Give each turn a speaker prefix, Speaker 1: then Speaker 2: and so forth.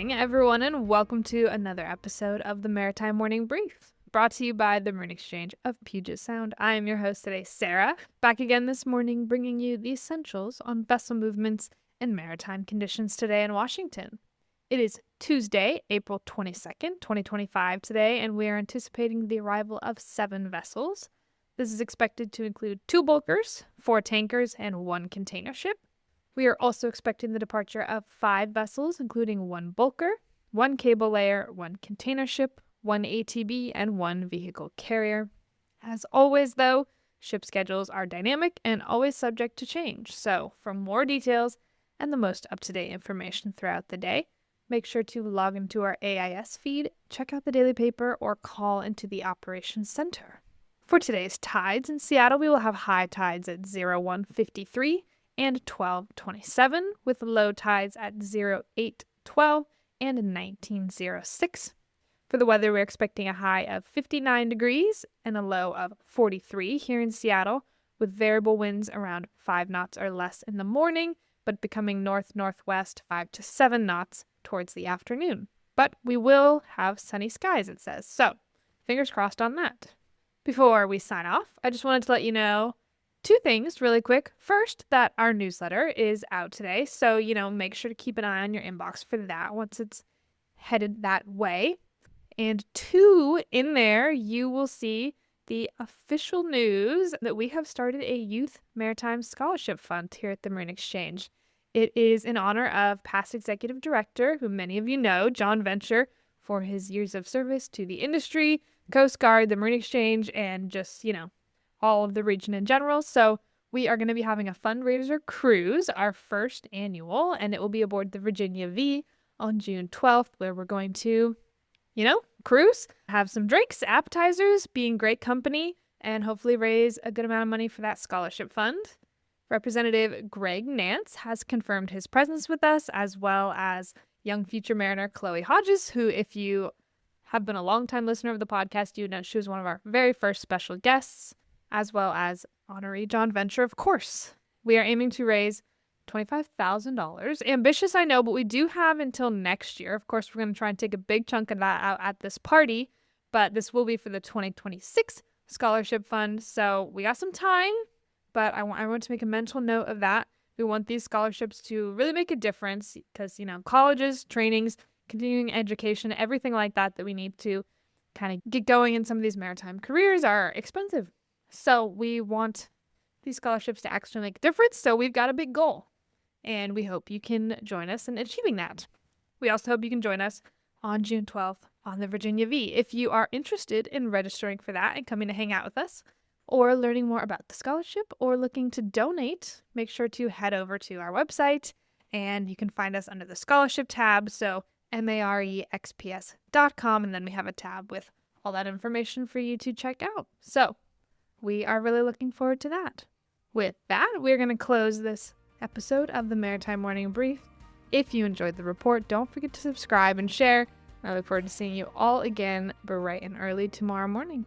Speaker 1: morning, everyone, and welcome to another episode of the Maritime Morning Brief, brought to you by the Marine Exchange of Puget Sound. I am your host today, Sarah, back again this morning bringing you the essentials on vessel movements and maritime conditions today in Washington. It is Tuesday, April 22nd, 2025 today, and we are anticipating the arrival of 7 vessels. This is expected to include 2 bulkers, 4 tankers, and 1 container ship. We are also expecting the departure of 5 vessels, including 1 bulker, 1 cable layer, 1 container ship, 1 ATB, and 1 vehicle carrier. As always, though, ship schedules are dynamic and always subject to change. So, for more details and the most up-to-date information throughout the day, make sure to log into our AIS feed, check out the daily paper, or call into the Operations Center. For today's tides in Seattle, we will have high tides at 01:53 and 12:27, with low tides at 08:12 and 19:06. For the weather, we're expecting a high of 59 degrees and a low of 43 here in Seattle, with variable winds around 5 knots or less in the morning, but becoming north-northwest 5 to 7 knots towards the afternoon. But we will have sunny skies, it says, so fingers crossed on that. Before we sign off, I just wanted to let you know 2 things really quick. First, that our newsletter is out today, so, make sure to keep an eye on your inbox for that once it's headed that way. And 2, in there, you will see the official news that we have started a Youth Maritime Scholarship Fund here at the Marine Exchange. It is in honor of past executive director, who many of you know, John Venture, for his years of service to the industry, Coast Guard, the Marine Exchange, and just, all of the region in general. So we are going to be having a fundraiser cruise, our first annual, and it will be aboard the Virginia V on June 12th, where we're going to, cruise, have some drinks, appetizers, be in great company, and hopefully raise a good amount of money for that scholarship fund. Representative Greg Nance has confirmed his presence with us, as well as young future mariner Chloe Hodges, who, if you have been a longtime listener of the podcast, you know she was one of our very first special guests, as well as honoree John Venture, of course. We are aiming to raise $25,000. Ambitious, I know, but we do have until next year. Of course, we're going to try and take a big chunk of that out at this party, but this will be for the 2026 scholarship fund, so we got some time, but I want to make a mental note of that. We want these scholarships to really make a difference because, colleges, trainings, continuing education, everything like that we need to kind of get going in some of these maritime careers are expensive. So we want these scholarships to actually make a difference. So we've got a big goal, and we hope you can join us in achieving that. We also hope you can join us on June 12th on the Virginia V. If you are interested in registering for that and coming to hang out with us, or learning more about the scholarship, or looking to donate, make sure to head over to our website, and you can find us under the scholarship tab. So MAREXPS.com, and then we have a tab with all that information for you to check out. So we are really looking forward to that. With that, we're going to close this episode of the Maritime Morning Brief. If you enjoyed the report, don't forget to subscribe and share. I look forward to seeing you all again bright and early tomorrow morning.